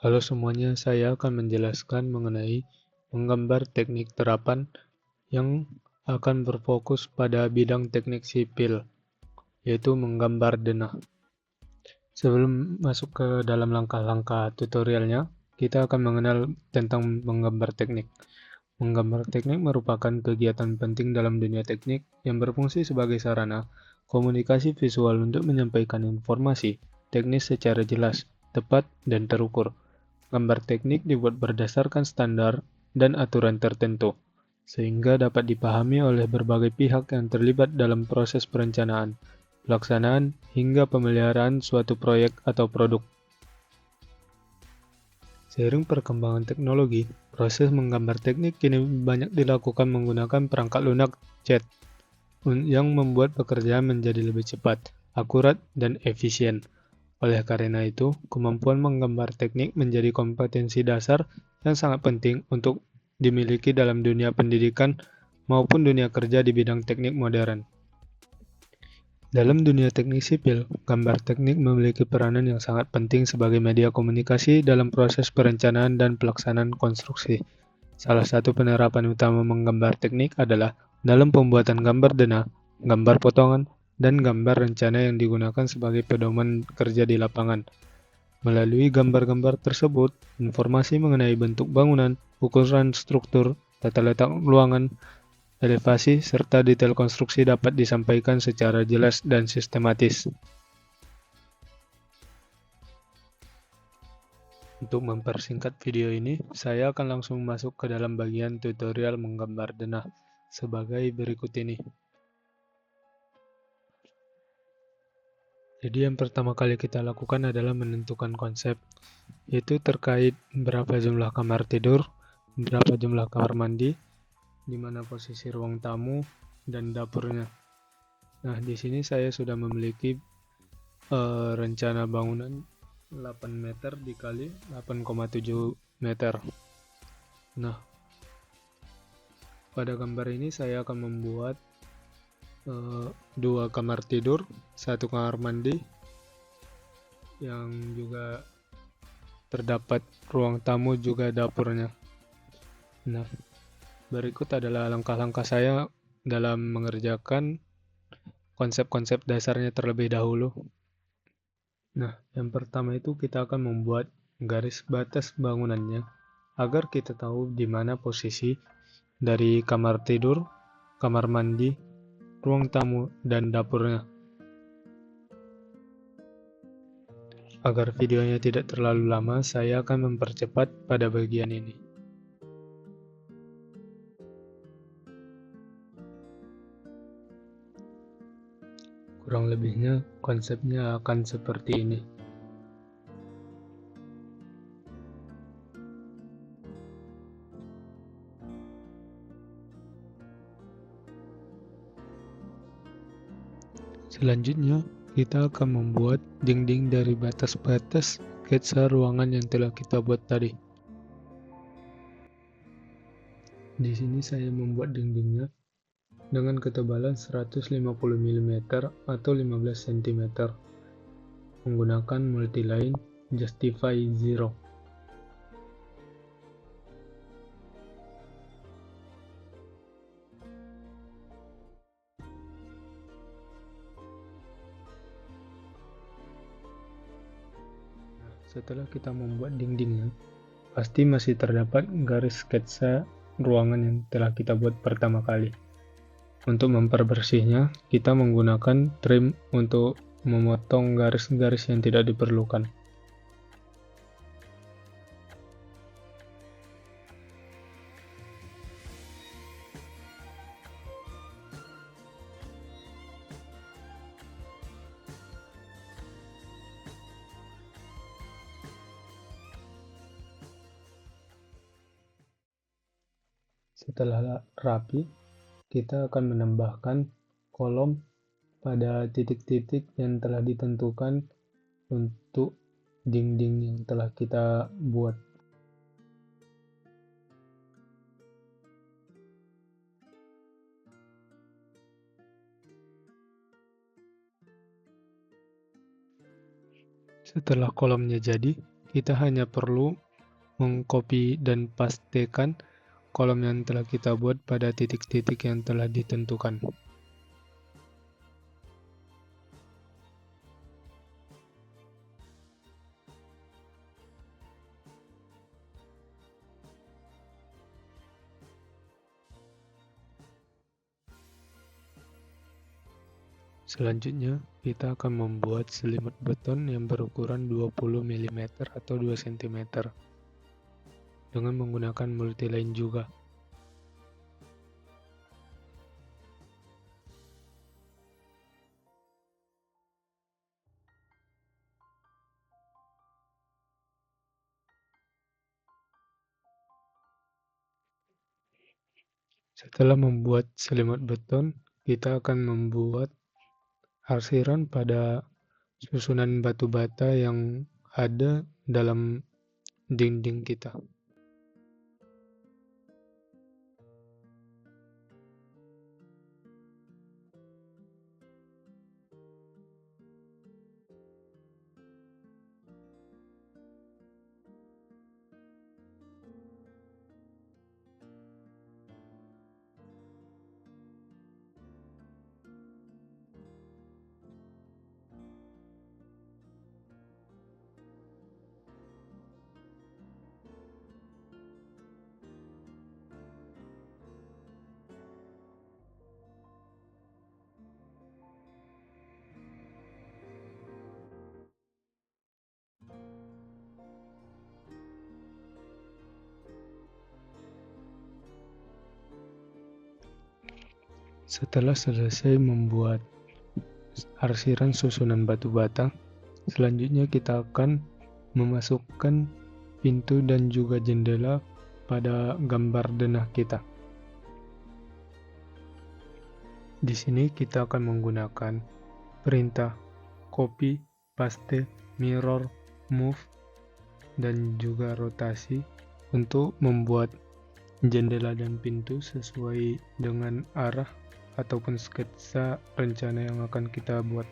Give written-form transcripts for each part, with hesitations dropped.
Halo semuanya, saya akan menjelaskan mengenai menggambar teknik terapan yang akan berfokus pada bidang teknik sipil, yaitu menggambar denah. Sebelum masuk ke dalam langkah-langkah tutorialnya, kita akan mengenal tentang menggambar teknik. Menggambar teknik merupakan kegiatan penting dalam dunia teknik yang berfungsi sebagai sarana komunikasi visual untuk menyampaikan informasi teknis secara jelas, tepat, dan terukur. Gambar teknik dibuat berdasarkan standar dan aturan tertentu, sehingga dapat dipahami oleh berbagai pihak yang terlibat dalam proses perencanaan, pelaksanaan, hingga pemeliharaan suatu proyek atau produk. Seiring perkembangan teknologi, proses menggambar teknik kini banyak dilakukan menggunakan perangkat lunak CAD yang membuat pekerjaan menjadi lebih cepat, akurat, dan efisien. Oleh karena itu, kemampuan menggambar teknik menjadi kompetensi dasar yang sangat penting untuk dimiliki dalam dunia pendidikan maupun dunia kerja di bidang teknik modern. Dalam dunia teknik sipil, gambar teknik memiliki peranan yang sangat penting sebagai media komunikasi dalam proses perencanaan dan pelaksanaan konstruksi. Salah satu penerapan utama menggambar teknik adalah dalam pembuatan gambar denah, gambar potongan, dan gambar rencana yang digunakan sebagai pedoman kerja di lapangan. Melalui gambar-gambar tersebut, informasi mengenai bentuk bangunan, ukuran struktur, tata letak ruangan, elevasi, serta detail konstruksi dapat disampaikan secara jelas dan sistematis. Untuk mempersingkat video ini, saya akan langsung masuk ke dalam bagian tutorial menggambar denah sebagai berikut ini. Jadi yang pertama kali kita lakukan adalah menentukan konsep, yaitu terkait berapa jumlah kamar tidur, berapa jumlah kamar mandi, di mana posisi ruang tamu, dan dapurnya. Nah, di sini saya sudah memiliki rencana bangunan 8 meter dikali 8,7 meter. Nah, pada gambar ini saya akan membuat 2 kamar tidur, 1 kamar mandi, yang juga terdapat ruang tamu juga dapurnya. Nah, berikut adalah langkah-langkah saya dalam mengerjakan konsep-konsep dasarnya terlebih dahulu. Nah, yang pertama itu kita akan membuat garis batas bangunannya agar kita tahu di mana posisi dari kamar tidur, kamar mandi, ruang tamu, dan dapurnya. Agar videonya tidak terlalu lama, saya akan mempercepat pada bagian ini. Kurang lebihnya konsepnya akan seperti ini. Selanjutnya, kita akan membuat dinding dari batas-batas sketsa ruangan yang telah kita buat tadi. Di sini saya membuat dindingnya dengan ketebalan 150 mm atau 15 cm menggunakan multiline Justify Zero. Setelah kita membuat dindingnya, pasti masih terdapat garis sketsa ruangan yang telah kita buat pertama kali. Untuk memperbersihnya, kita menggunakan trim untuk memotong garis-garis yang tidak diperlukan. Setelah rapi, kita akan menambahkan kolom pada titik-titik yang telah ditentukan untuk dinding yang telah kita buat. Setelah kolomnya jadi, Kita hanya perlu mengcopy dan pastekan kolom yang telah kita buat pada titik-titik yang telah ditentukan. Selanjutnya, kita akan membuat selimut beton yang berukuran 20 mm atau 2 cm dengan menggunakan multiline juga. Setelah membuat selimut beton, kita akan membuat arsiran pada susunan batu bata yang ada dalam dinding kita. Setelah selesai membuat arsiran susunan batu bata, selanjutnya kita akan memasukkan pintu dan juga jendela pada gambar denah kita. Di sini kita akan menggunakan perintah copy, paste, mirror, move, dan juga rotasi untuk membuat jendela dan pintu sesuai dengan arah ataupun sketsa rencana yang akan kita buat.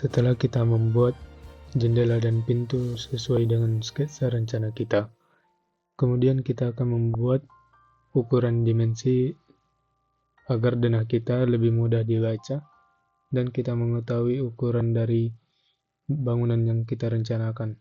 Setelah kita membuat jendela dan pintu sesuai dengan sketsa rencana kita, kemudian kita akan membuat ukuran dimensi agar denah kita lebih mudah dibaca dan kita mengetahui ukuran dari bangunan yang kita rencanakan.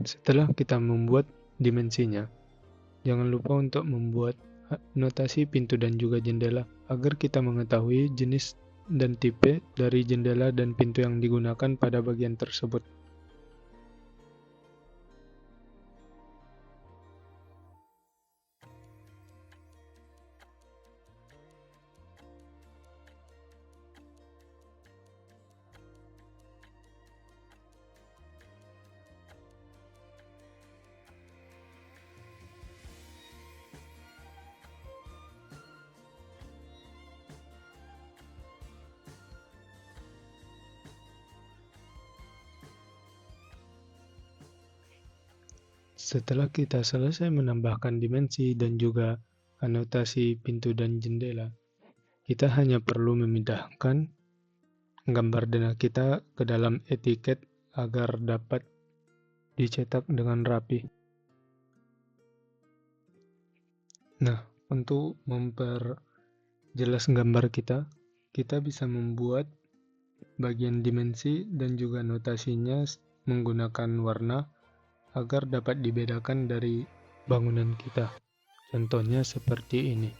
Setelah kita membuat dimensinya, jangan lupa untuk membuat notasi pintu dan juga jendela agar kita mengetahui jenis dan tipe dari jendela dan pintu yang digunakan pada bagian tersebut. Setelah kita selesai menambahkan dimensi dan juga anotasi pintu dan jendela, kita hanya perlu memindahkan gambar dana kita ke dalam etiket agar dapat dicetak dengan rapi. Nah, untuk memperjelas gambar kita bisa membuat bagian dimensi dan juga notasinya menggunakan warna agar dapat dibedakan dari bangunan kita. Contohnya seperti ini.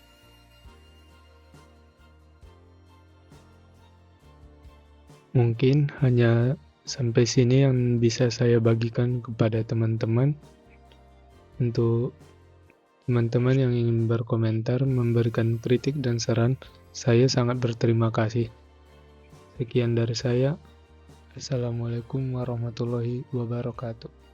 Mungkin hanya sampai sini yang bisa saya bagikan kepada teman-teman. Untuk teman-teman yang ingin berkomentar, memberikan kritik dan saran, saya sangat berterima kasih. Sekian dari saya. Assalamualaikum warahmatullahi wabarakatuh.